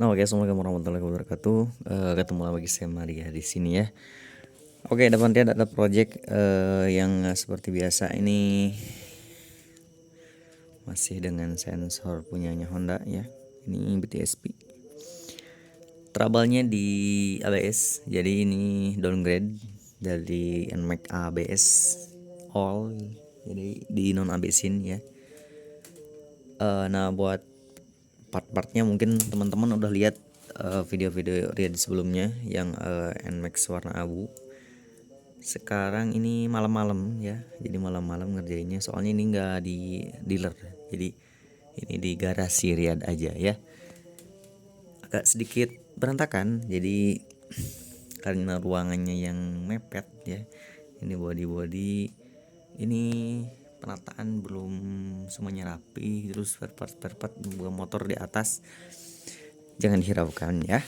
Nah, oke, assalamualaikum warahmatullahi wabarakatuh. Ketemu lagi saya Maria di sini ya. Oke, depan dia ada project yang seperti biasa ini masih dengan sensor punyanya Honda ya. Ini BTSP. Trouble-nya di ABS. Jadi ini downgrade dari NMAX ABS all. Jadi di non ABSin ya. Nah, buat part-partnya mungkin teman-teman udah lihat video-video Riyad sebelumnya yang NMAX warna abu. Sekarang ini malam-malam ya, jadi malam-malam ngerjainnya, soalnya ini nggak di dealer, jadi ini di garasi Riyad aja ya. Agak sedikit berantakan, jadi karena ruangannya yang mepet ya. Ini body ini penataan belum semuanya rapi, terus spare part motor di atas jangan dihiraukan ya.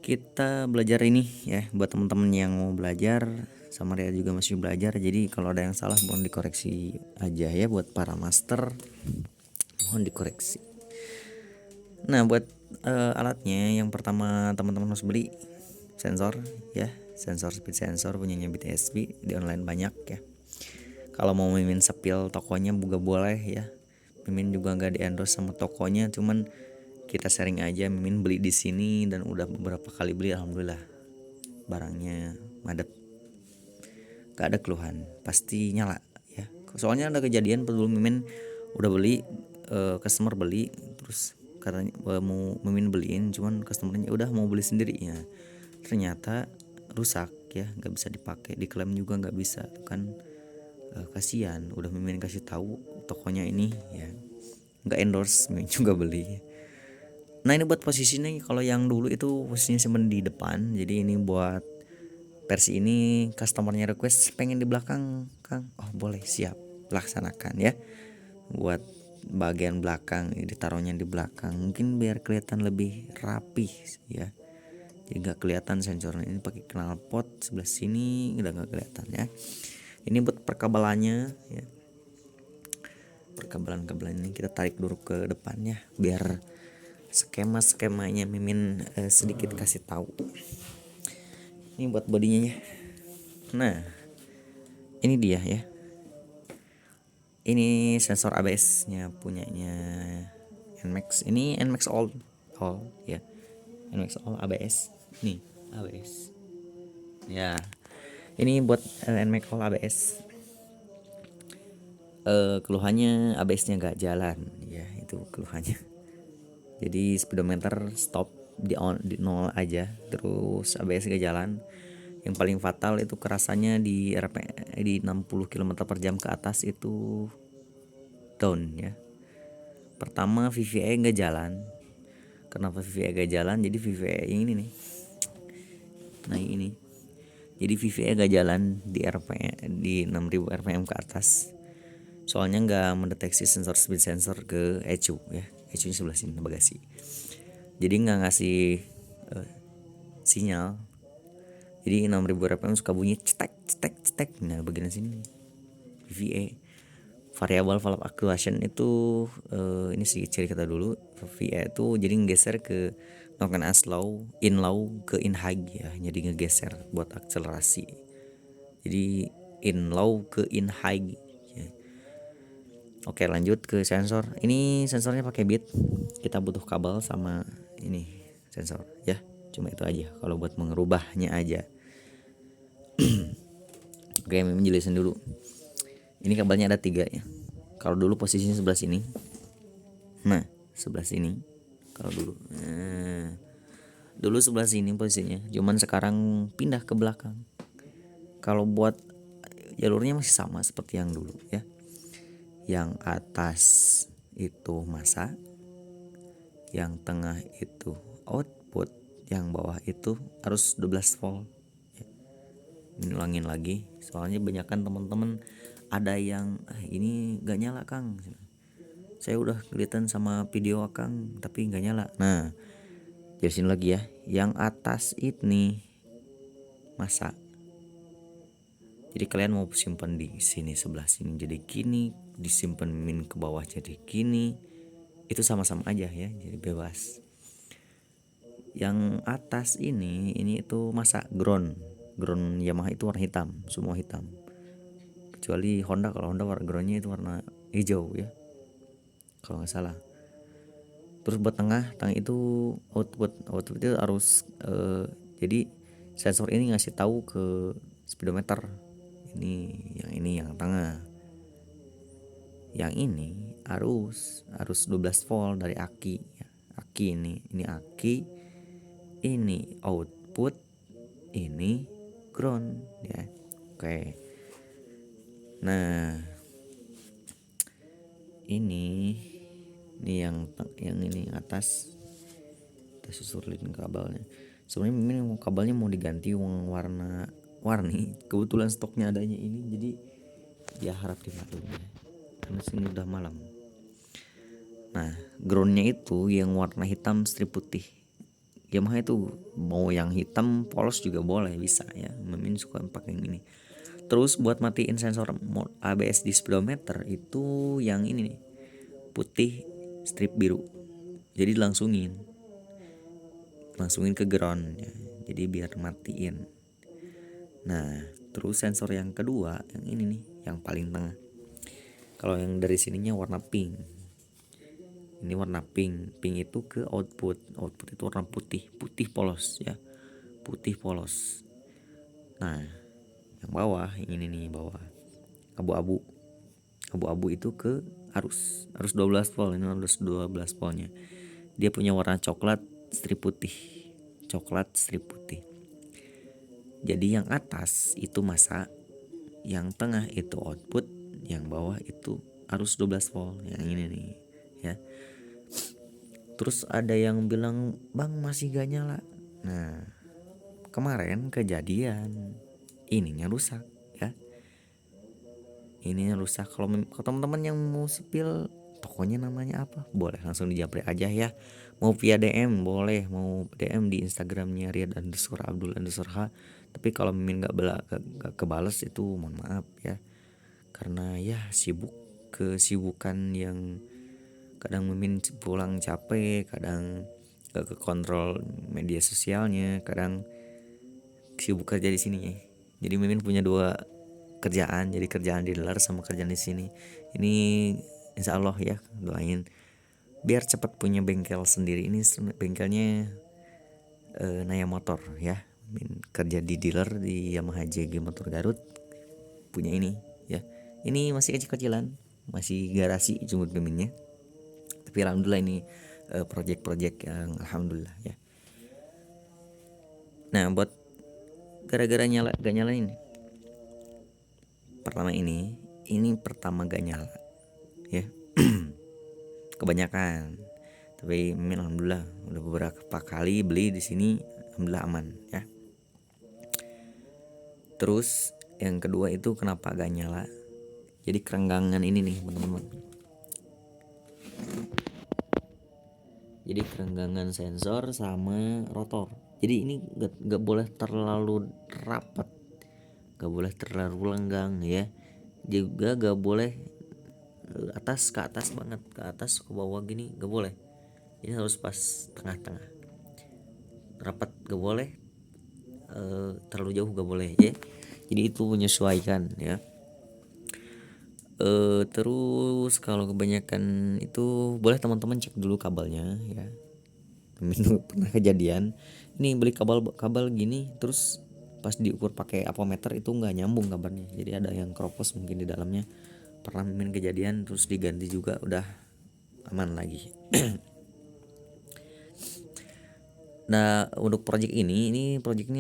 Kita belajar ini ya, buat teman-teman yang mau belajar sama Ria juga masih belajar, jadi kalau ada yang salah mohon dikoreksi aja ya. Buat para master mohon dikoreksi. Nah, buat alatnya yang pertama teman-teman harus beli sensor ya, sensor speed sensor punyanya BTSP, di online banyak ya. Kalau mau mimin sepil tokonya juga boleh ya, mimin juga nggak di endorse sama tokonya, cuman kita sharing aja. Mimin beli di sini dan udah beberapa kali beli, alhamdulillah barangnya madep, gak ada keluhan, pasti nyala ya. Soalnya ada kejadian dulu Mimin udah beli, customer beli, terus katanya mau Mimin beliin, cuman customernya udah mau beli sendiri ya, ternyata rusak ya, nggak bisa dipakai, diklaim juga nggak bisa kan. Kasihan, udah Mimin kasih tahu tokonya ini ya, nggak endorse, Mimin juga beli. Nah, ini buat posisinya, kalau yang dulu itu posisinya simpen di depan, jadi ini buat versi ini customernya request pengen di belakang Kang, oh boleh, siap, laksanakan ya. Buat bagian belakang ditaruhnya di belakang, mungkin biar kelihatan lebih rapih ya, jadi gak kelihatan sensornya. Ini pakai knalpot sebelah sini udah gak kelihatan ya. Ini buat perkabelannya ya, perkabelan ini kita tarik dulu ke depannya biar skemanya Mimin sedikit kasih tahu. Ini buat bodinya ya. Nah, ini dia ya, ini sensor ABS-nya punyanya NMAX. Ini NMAX all ya, NMAX all ABS nih, ABS ya. Ini buat NMAX all ABS. Keluhannya ABS-nya nggak jalan ya, itu keluhannya. Jadi speedometer stop di nol aja, terus ABS nggak jalan. Yang paling fatal itu kerasanya di di 60 km/jam ke atas itu down ya. Pertama VVA nggak jalan. Kenapa VVA nggak jalan? Jadi VVA yang ini nih, nah ini, jadi VVA nggak jalan di di 6000 rpm ke atas, soalnya nggak mendeteksi sensor speed sensor ke ECU ya. ECU sebelah sini bagasi, jadi nggak ngasih sinyal. Jadi 6000 rpm suka bunyi cetek cetek cetek. Nah, bagian sini VVA, variable valve actuation itu ini sih ciri kata dulu. VVA itu jadi ngegeser ke noken as low, in low ke in high ya, jadi ngegeser buat akselerasi. Jadi in low ke in high ya. Oke, lanjut ke sensor. Ini sensornya pakai bit, kita butuh kabel sama ini sensor ya, cuma itu aja kalau buat mengerubahnya aja. Oke, Mimin jelasin dulu. Ini kabelnya ada 3 ya. Kalau dulu posisinya sebelah sini, nah sebelah sini. Kalau dulu, dulu sebelah sini posisinya, cuman sekarang pindah ke belakang. Kalau buat jalurnya masih sama seperti yang dulu ya. Yang atas itu massa, yang tengah itu output, yang bawah itu harus 12 volt ya. Ulangin lagi, soalnya banyakan teman-teman ada yang ini gak nyala Kang, saya udah kelihatan sama video Kang tapi gak nyala. Nah, jelasin lagi ya, yang atas ini masa, jadi kalian mau simpan di sini sebelah sini jadi gini, disimpan min ke bawah jadi gini, itu sama-sama aja ya, jadi bebas. Yang atas ini itu masa ground Yamaha itu warna hitam, semua hitam. Kecuali Honda, kalau Honda warna groundnya itu warna hijau ya, kalau nggak salah. Terus buat tengah itu output itu harus jadi sensor ini ngasih tahu ke speedometer. Ini yang tengah. Yang ini harus 12 volt dari aki ya. Aki ini aki, ini output, ini ground ya. Oke. Nah, ini yang ini atas kita susulin kabelnya. Sebenarnya ini kabelnya mau diganti warni, kebetulan stoknya adanya ini, jadi ya harap dimaklumi ya, karena sini udah malam. Nah, groundnya itu yang warna hitam strip putih. Yamaha itu mau yang hitam polos juga boleh, bisa ya. Mimin suka pakai yang ini. Terus buat matiin sensor ABS di speedometer itu yang ini nih, putih strip biru. Jadi langsungin ke ground ya. Jadi biar matiin. Nah, terus sensor yang kedua yang ini nih, yang paling tengah. Kalau yang dari sininya warna pink. Ini warna pink itu ke output itu warna putih polos ya, putih polos. Nah, yang bawah ini nih, bawah abu-abu itu ke arus 12 volt. Ini harus 12 voltnya. Dia punya warna coklat strip putih. Jadi yang atas itu masa, yang tengah itu output, yang bawah itu arus 12 volt. Yang ini nih ya. Terus ada yang bilang, "Bang, masih gak nyala." Nah, kemarin kejadian ininya rusak ya. Ininya rusak. Kalau teman-teman yang mau sepil tokonya namanya apa, boleh langsung dijapri aja ya. Mau via DM boleh, mau DM di Instagramnya Riyad_Abdul_H. Tapi kalau Mimin gak kebales itu mohon maaf ya, karena ya kesibukan yang kadang Mimin pulang capek, kadang gak kekontrol media sosialnya, kadang sibuk kerja di sini ya. Jadi Mimin punya 2 kerjaan, jadi kerjaan di luar sama kerjaan di sini. Ini insya Allah ya, doain biar cepat punya bengkel sendiri. Ini bengkelnya Naya Motor ya. Mimin kerja di dealer di Yamaha JG Motor Garut, punya ini ya. Ini masih kecil-kecilan, masih garasi jemput Miminnya. Tapi alhamdulillah ini project yang alhamdulillah ya. Nah, buat gara-gara gak nyala ini. Pertama ini pertama gak nyala ya. Kebanyakan. Tapi alhamdulillah udah beberapa kali beli di sini, alhamdulillah aman ya. Terus yang kedua itu kenapa gak nyala? Jadi kerenggangan ini nih teman-teman. Jadi kerenggangan sensor sama rotor. Jadi ini gak boleh terlalu rapat, gak boleh terlalu lenggang ya. Juga gak boleh atas ke atas banget, ke atas ke bawah gini gak boleh. Ini harus pas tengah-tengah. Rapat gak boleh, terlalu jauh gak boleh ya. Jadi itu menyesuaikan ya. Terus kalau kebanyakan itu boleh teman-teman cek dulu kabelnya ya. Pernah kejadian ini beli kabel gini, terus pas diukur pakai apometer itu nggak nyambung kabarnya, jadi ada yang keropos mungkin di dalamnya. Pernah main kejadian, terus diganti juga, udah aman lagi. Nah, untuk project ini project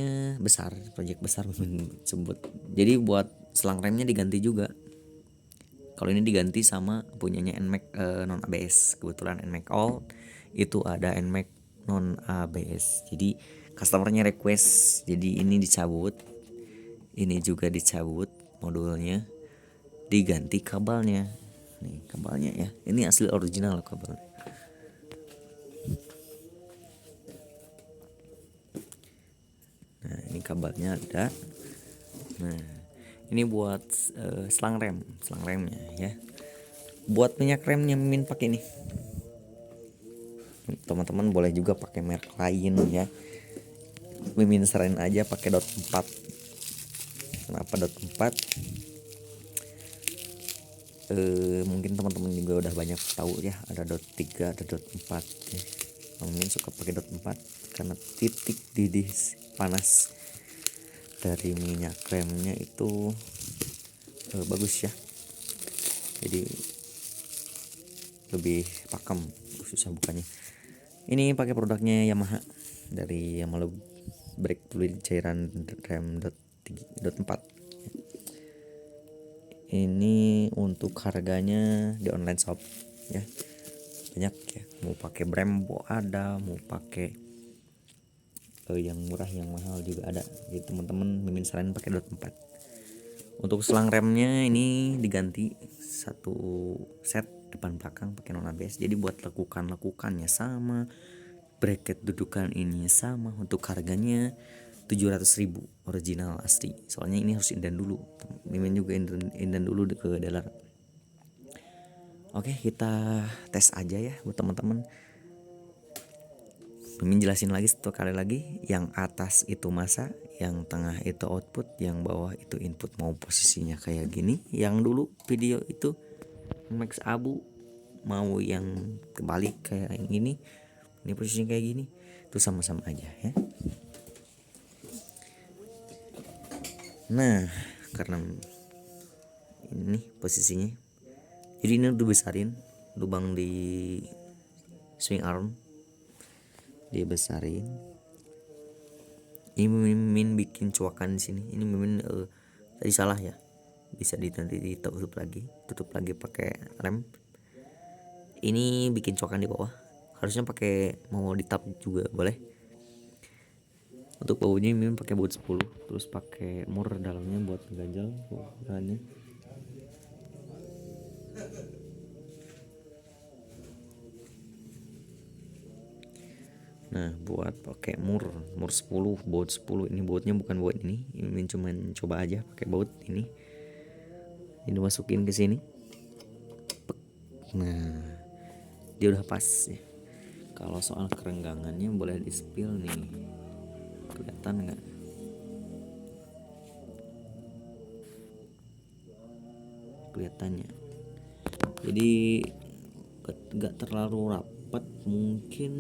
besar sebut. Jadi buat selang remnya diganti juga. Kalau ini diganti sama punyanya NMAX non ABS. Kebetulan NMAX All itu ada NMAX non ABS. Jadi customernya request, jadi ini dicabut, ini juga dicabut modulnya, diganti kabelnya. Nih kabelnya ya, ini asli original kabelnya. Nah ini kabelnya ada. Nah ini buat selang remnya ya. Buat minyak remnya Mimin pakai nih. teman-teman boleh juga pakai merek lain ya. Mimin serain aja pakai dot 4. Kenapa dot 4? Mungkin teman-teman juga udah banyak tahu ya, ada dot 3, ada dot 4 ya. Mimin suka pakai dot 4 karena titik didih panas dari minyak kremnya itu bagus ya. Jadi lebih pakem, susah bukanya. Ini pakai produknya Yamaha dari Yamaha brake fluid cairan rem dot 4. Ini untuk harganya di online shop ya, banyak ya, mau pakai Brembo ada, mau pakai yang murah yang mahal juga ada. Jadi teman-teman mimin saranin pakai dot 4. Untuk selang remnya ini diganti satu set depan belakang pakai non ABS. Jadi buat lekukannya sama, bracket dudukan ini sama. Untuk harganya 700.000 original asli. Soalnya ini harus inden dulu. Mimin juga inden dulu ke dealer. Oke, kita tes aja ya buat teman-teman. Mimin jelasin lagi satu kali lagi. Yang atas itu massa, yang tengah itu output, yang bawah itu input. Mau posisinya kayak gini, yang dulu video itu Max Abu, mau yang kebalik kayak yang ini posisinya kayak gini, itu sama-sama aja ya. Nah, karena ini posisinya, jadi ini udah besarin lubang di swing arm, dia besarin. Ini mimin bikin coakan di sini. Ini mimin tadi salah ya, bisa nanti ditutup lagi pakai rem. Ini bikin coakan di bawah, harusnya pakai mau ditap juga boleh. Untuk baunya mimin pakai baut 10, terus pakai mur dalamnya buat ganjal bahannya. Nah, buat pakai mur 10, baut 10. Ini bautnya bukan baut ini. Mimin cuman coba aja pakai baut ini. Ini masukin ke sini. Nah, dia udah pas ya. Kalau soal kerenggangannya boleh di spill nih. Kelihatan nggak? Kelihatannya. Jadi nggak terlalu rapat, mungkin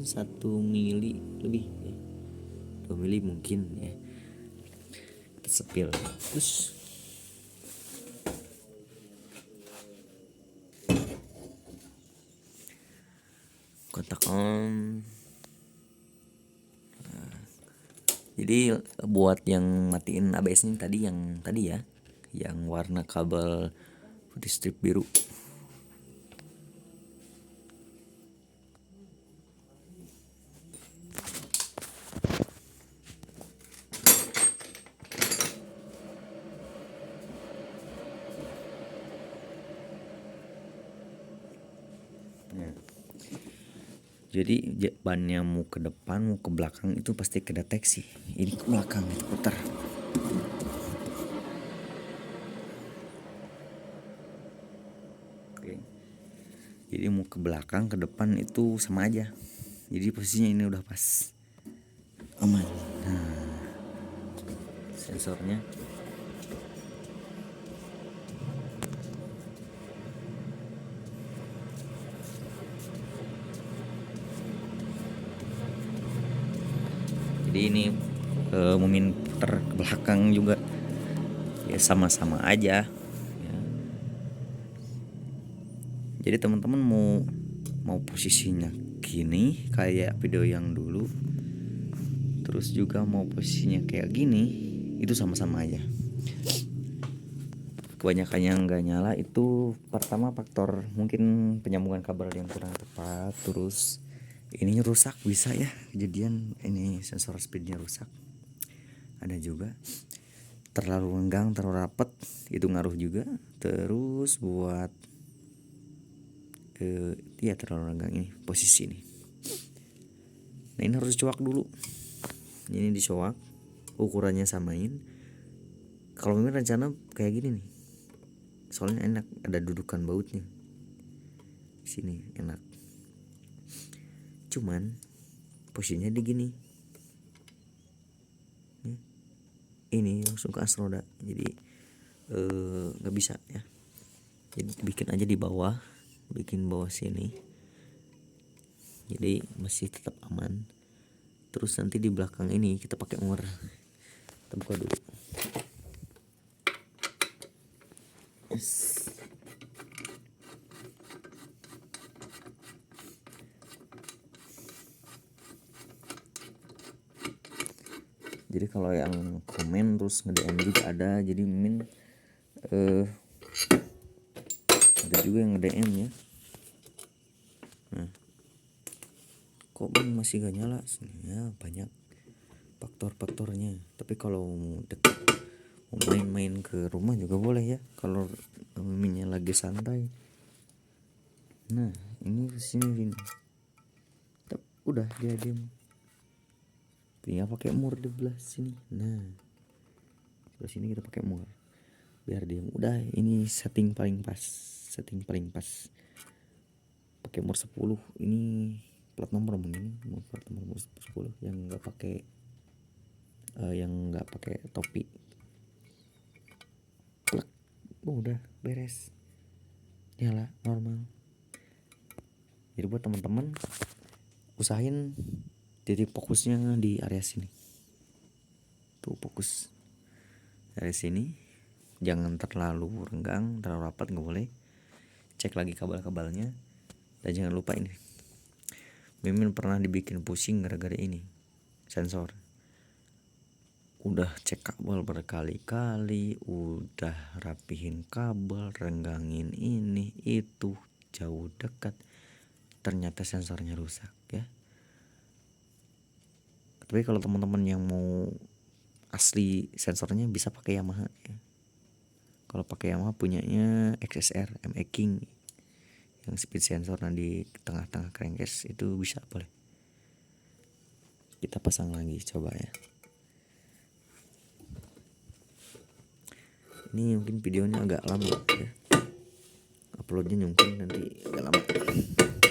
1 mili lebih ya. 2 mili mungkin ya. Kita spill. Terus kontak on. Jadi buat yang matiin ABS ini tadi ya, yang warna kabel putih strip biru. Jadi bannya mau ke depan mau ke belakang itu pasti kedeteksi. Ini ke belakang itu putar. Oke. Jadi mau ke belakang ke depan itu sama aja. Jadi posisinya ini udah pas, aman. Nah, sensornya jadi ini mimin putar ke belakang juga ya, sama-sama aja ya. Jadi teman-teman mau posisinya gini kayak video yang dulu, terus juga mau posisinya kayak gini, itu sama-sama aja. Kebanyakan yang nggak nyala itu pertama faktor mungkin penyambungan kabel yang kurang tepat, terus ini rusak, bisa ya kejadian ini sensor speednya rusak. Ada juga terlalu renggang, terlalu rapat, itu ngaruh juga. Terus buat ya terlalu renggang ini posisi ini. Nah, ini harus dicoak dulu. Ini dicoak, ukurannya samain. Kalau memang rencana kayak gini nih, soalnya enak, ada dudukan bautnya. Sini enak. cuman posisinya di gini, ini langsung ke as roda, jadi nggak bisa ya. Jadi bikin aja di bawah, bikin bawah sini, jadi masih tetap aman. Terus nanti di belakang ini kita pakai mur. Kita buka dulu. Yes. Jadi kalau yang komen terus nge-DM juga ada, jadi Mimin ada juga yang nge-DM ya. Nah, kok Min masih gak nyala? Ya banyak faktor-faktornya. Tapi kalau dekat mau main-main ke rumah juga boleh ya, kalau Miminnya lagi santai. Nah ini kesini gini, udah dia diem, tinggal pakai mur di belah sini. Nah sebelah sini kita pakai mur biar diem. Udah, ini setting paling pas, pakai mur 10. Ini plat nomor mungkin plat nomor 10 yang nggak pakai topi. Plak. Udah beres, nyala normal. Jadi buat teman-teman usahain titik fokusnya di area sini. Tuh fokus dari sini, jangan terlalu renggang, terlalu rapat nggak boleh. Cek lagi kabel-kabelnya, dan jangan lupa ini, Mimin pernah dibikin pusing gara-gara ini sensor. Udah cek kabel berkali-kali, udah rapihin kabel, renggangin ini itu, jauh dekat, ternyata sensornya rusak ya. Tapi kalau teman-teman yang mau asli sensornya bisa pakai Yamaha ya. Kalau pakai Yamaha punyanya XSR ME King yang speed sensor, nah di tengah-tengah crankcase itu bisa, boleh kita pasang lagi, coba ya. Ini mungkin videonya agak lama ya, uploadnya mungkin nanti agak lama.